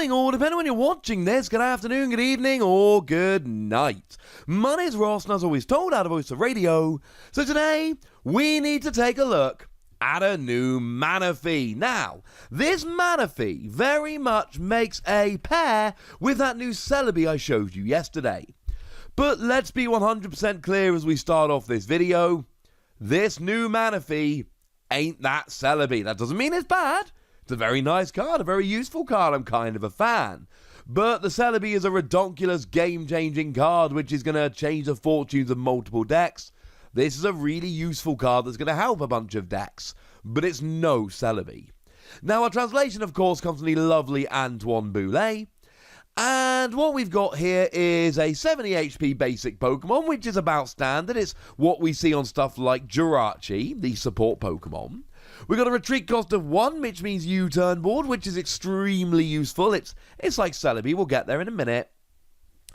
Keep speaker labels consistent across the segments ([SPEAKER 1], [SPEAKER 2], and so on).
[SPEAKER 1] morning, or depending on when you're watching this, good afternoon, good evening, or good night. My name's Ross, and as always told, out of Voice of Radio. So today, we need to take a look at a new Manaphy. Now, this Manaphy very much makes a pair with that new Celebi I showed you yesterday. But let's be 100% clear as we start off this video. This new Manaphy ain't that Celebi. That doesn't mean it's bad. It's a very nice card, a very useful card. I'm kind of a fan. But the Celebi is a redonkulous, game-changing card which is going to change the fortunes of multiple decks. This is a really useful card that's going to help a bunch of decks. But it's no Celebi. Now, our translation, of course, comes from the lovely Antoine Boulet. And what we've got here is a 70 HP basic Pokemon, which is about standard. It's what we see on stuff like Jirachi, the support Pokemon. We've got a retreat cost of 1, which means U-turn board, which is extremely useful. It's like Celebi, we'll get there in a minute.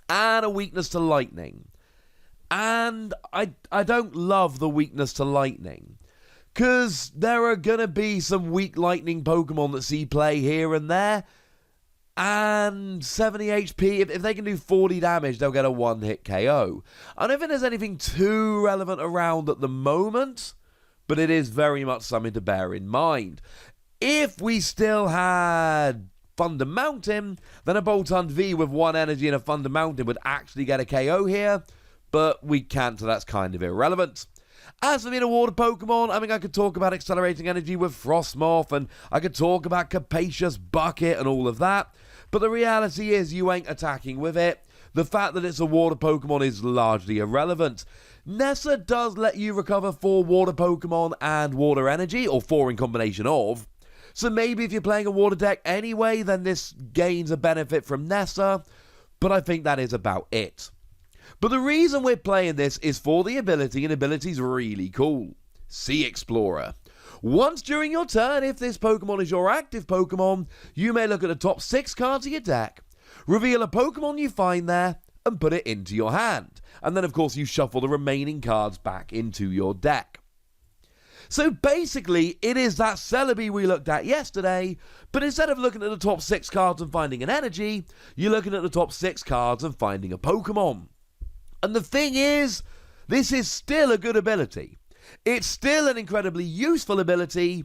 [SPEAKER 1] And a weakness to lightning. And I don't love the weakness to lightning, because there are going to be some weak lightning Pokemon that see play here and there. And 70 HP, if they can do 40 damage, they'll get a one-hit KO. I don't think there's anything too relevant around at the moment, but it is very much something to bear in mind. If we still had Thunder Mountain, then a Boltund V with 1 energy and a Thunder Mountain would actually get a KO here, but we can't, so that's kind of irrelevant. As for being a water Pokemon, I mean, I could talk about Accelerating Energy with Frostmoth, and I could talk about Capacious Bucket and all of that, but the reality is you ain't attacking with it. The fact that it's a water Pokemon is largely irrelevant. Nessa does let you recover 4 water Pokemon and water energy, or 4 in combination of. So maybe if you're playing a water deck anyway, then this gains a benefit from Nessa, but I think that is about it. But the reason we're playing this is for the ability, and ability's really cool. Sea Explorer. Once during your turn, if this Pokemon is your active Pokemon, you may look at the top 6 cards of your deck, reveal a Pokemon you find there, and put it into your hand. And then, of course, you shuffle the remaining cards back into your deck. So basically, it is that Celebi we looked at yesterday, but instead of looking at the top 6 cards and finding an energy, you're looking at the top 6 cards and finding a Pokemon. And the thing is, this is still a good ability. It's still an incredibly useful ability,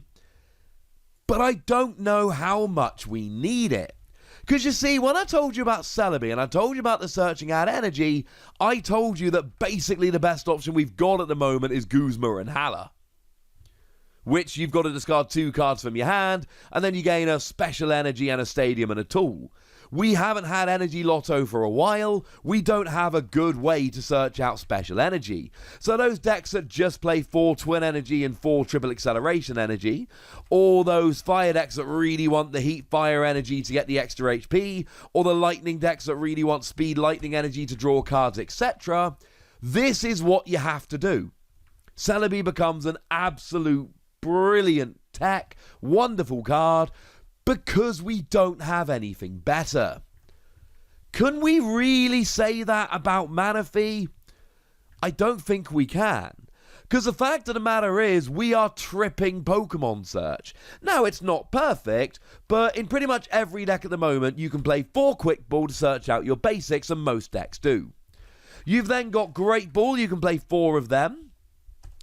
[SPEAKER 1] but I don't know how much we need it. Because you see, when I told you about Celebi and I told you about the searching out energy, I told you that basically the best option we've got at the moment is Guzma and Hala, which you've got to discard 2 cards from your hand, and then you gain a special energy and a stadium and a tool. We haven't had Energy Lotto for a while. We don't have a good way to search out special energy. So those decks that just play 4 twin energy and 4 triple acceleration energy, or those fire decks that really want the heat fire energy to get the extra HP, or the lightning decks that really want speed lightning energy to draw cards, etc., this is what you have to do. Celebi becomes an absolute brilliant tech, wonderful card, because we don't have anything better. Can we really say that about Manaphy? I don't think we can. Because the fact of the matter is, we are tripping Pokemon search. Now, it's not perfect, but in pretty much every deck at the moment, you can play 4 Quick Ball to search out your basics, and most decks do. You've then got Great Ball, you can play 4 of them.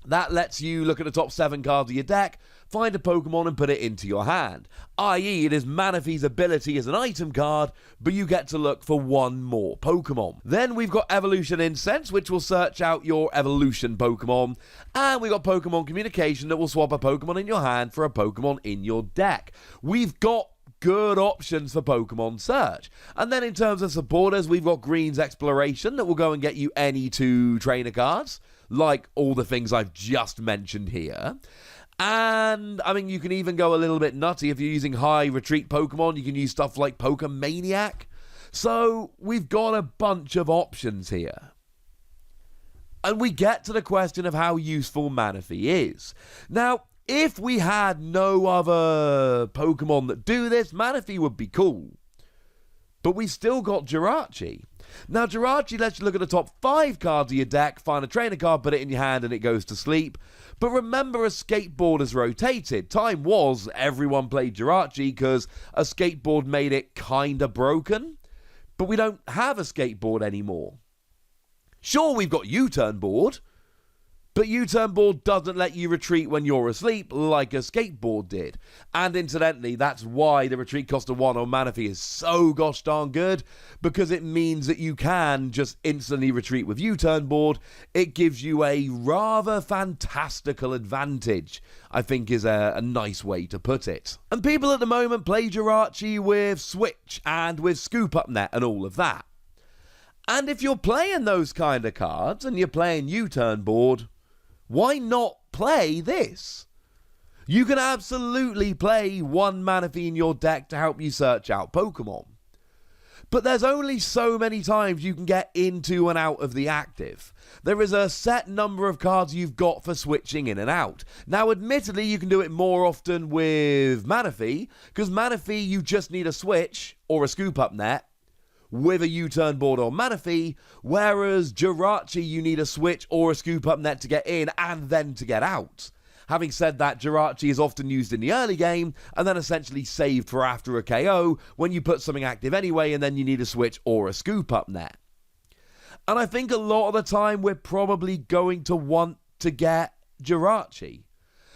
[SPEAKER 1] That lets you look at the top 7 cards of your deck, find a Pokemon and put it into your hand. I.e., it is Manaphy's ability as an item card, but you get to look for 1 more Pokemon. Then we've got Evolution Incense, which will search out your Evolution Pokemon. And we've got Pokemon Communication that will swap a Pokemon in your hand for a Pokemon in your deck. We've got good options for Pokemon search. And then in terms of supporters, we've got Green's Exploration that will go and get you any 2 trainer cards, like all the things I've just mentioned here. And, I mean, you can even go a little bit nutty. If you're using high retreat Pokemon, you can use stuff like Pokemaniac. So, we've got a bunch of options here. And we get to the question of how useful Manaphy is. Now, if we had no other Pokemon that do this, Manaphy would be cool. But we still got Jirachi. Now, Jirachi lets you look at the top 5 cards of your deck, find a trainer card, put it in your hand, and it goes to sleep. But remember, a skateboard has rotated. Time was everyone played Jirachi because a skateboard made it kinda broken. But we don't have a skateboard anymore. Sure, we've got U-turn board, but U-turn board doesn't let you retreat when you're asleep like a skateboard did. And incidentally, that's why the retreat cost of 1 on Manaphy is so gosh darn good, because it means that you can just instantly retreat with U-turn board. It gives you a rather fantastical advantage, I think is a nice way to put it. And people at the moment play Jirachi with Switch and with Scoop Up Net and all of that. And if you're playing those kind of cards and you're playing U-turn board, why not play this? You can absolutely play 1 Manaphy in your deck to help you search out Pokemon. But there's only so many times you can get into and out of the active. There is a set number of cards you've got for switching in and out. Now, admittedly, you can do it more often with Manaphy, because Manaphy you just need a switch or a Scoop Up Net with a U-turn board or Manaphy, whereas Jirachi you need a switch or a Scoop Up Net to get in and then to get out. Having said that, Jirachi is often used in the early game and then essentially saved for after a KO when you put something active anyway and then you need a switch or a Scoop Up Net. And I think a lot of the time we're probably going to want to get Jirachi.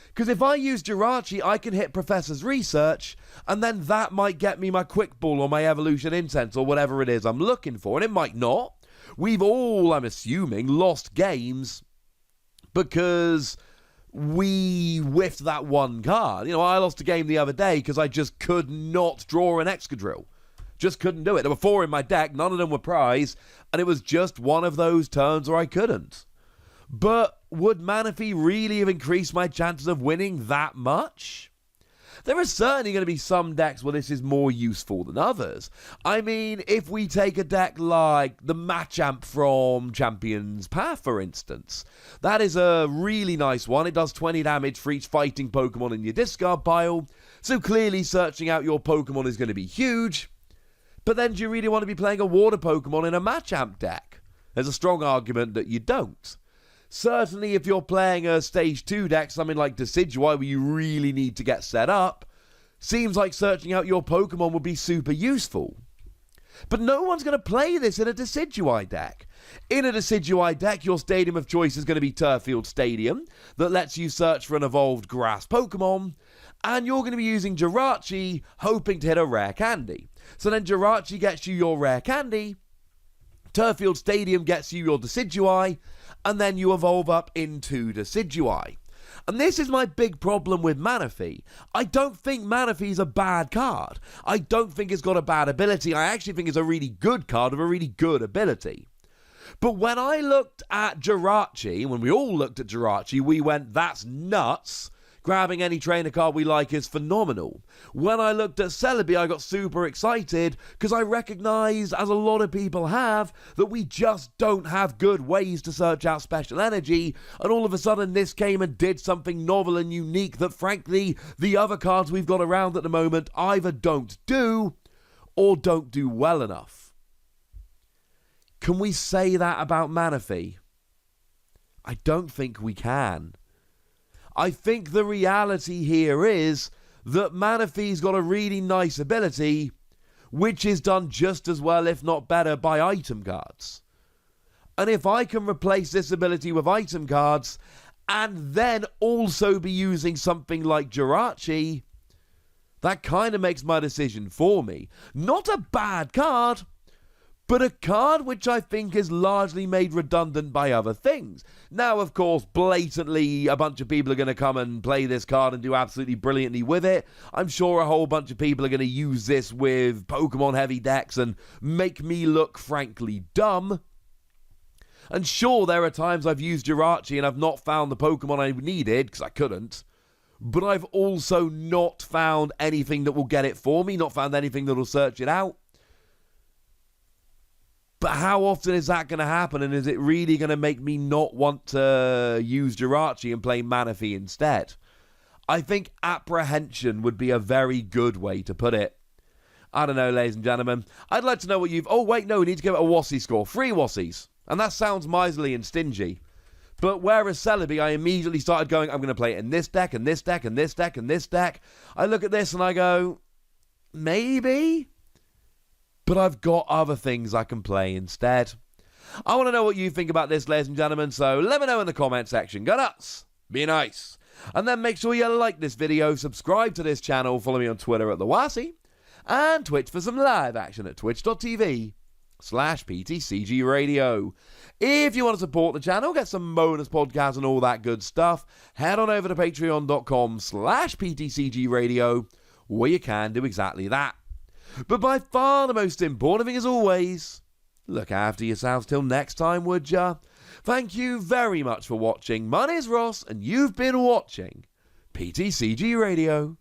[SPEAKER 1] Because if I use Jirachi, I can hit Professor's Research, and then that might get me my Quick Ball or my Evolution Incense or whatever it is I'm looking for, and it might not. We've all, I'm assuming, lost games because we whiffed that one card. You know, I lost a game the other day because I just could not draw an Excadrill. Just couldn't do it. There were 4 in my deck, none of them were prize, and it was just one of those turns where I couldn't. But would Manaphy really have increased my chances of winning that much? There are certainly going to be some decks where this is more useful than others. I mean, if we take a deck like the Machamp from Champion's Path, for instance, that is a really nice one. It does 20 damage for each fighting Pokemon in your discard pile, so clearly searching out your Pokemon is going to be huge. But then do you really want to be playing a Water Pokemon in a Machamp deck? There's a strong argument that you don't. Certainly, if you're playing a Stage 2 deck, something like Decidueye, where you really need to get set up, seems like searching out your Pokemon would be super useful. But no one's going to play this in a Decidueye deck. In a Decidueye deck, your stadium of choice is going to be Turffield Stadium, that lets you search for an evolved grass Pokemon, and you're going to be using Jirachi, hoping to hit a rare candy. So then Jirachi gets you your rare candy, Turffield Stadium gets you your Decidueye, and then you evolve up into Decidueye. And this is my big problem with Manaphy. I don't think Manaphy is a bad card. I don't think it's got a bad ability. I actually think it's a really good card with a really good ability. But when I looked at Jirachi, when we all looked at Jirachi, we went, that's nuts. Grabbing any trainer card we like is phenomenal. When I looked at Celebi, I got super excited because I recognize, as a lot of people have, that we just don't have good ways to search out special energy, and all of a sudden this came and did something novel and unique that frankly the other cards we've got around at the moment either don't do or don't do well enough. Can we say that about Manaphy? I don't think we can. I think the reality here is that Manaphy's got a really nice ability, which is done just as well, if not better, by item cards. And if I can replace this ability with item cards, and then also be using something like Jirachi, that kind of makes my decision for me. Not a bad card, but a card which I think is largely made redundant by other things. Now, of course, blatantly, a bunch of people are going to come and play this card and do absolutely brilliantly with it. I'm sure a whole bunch of people are going to use this with Pokemon-heavy decks and make me look, frankly, dumb. And sure, there are times I've used Jirachi and I've not found the Pokemon I needed, because I couldn't. But I've also not found anything that will get it for me, not found anything that will search it out. But how often is that going to happen, and is it really going to make me not want to use Jirachi and play Manaphy instead? I think apprehension would be a very good way to put it. I don't know, ladies and gentlemen. I'd like to know what you've... Oh, wait, no, we need to give it a Wassy score. 3 Wassies. And that sounds miserly and stingy. But whereas Celebi, I immediately started going, I'm going to play it in this deck, and this deck, and this deck, and this deck. I look at this and I go, maybe? But I've got other things I can play instead. I want to know what you think about this, ladies and gentlemen, so let me know in the comment section. Go nuts. Be nice. And then make sure you like this video, subscribe to this channel, follow me on Twitter at TheWassy, and Twitch for some live action at twitch.tv/PTCG Radio. If you want to support the channel, get some bonus podcasts and all that good stuff, head on over to patreon.com/PTCG Radio, where you can do exactly that. But by far the most important thing as always, look after yourselves till next time, would ya? Thank you very much for watching. My name's Ross, and you've been watching PTCG Radio.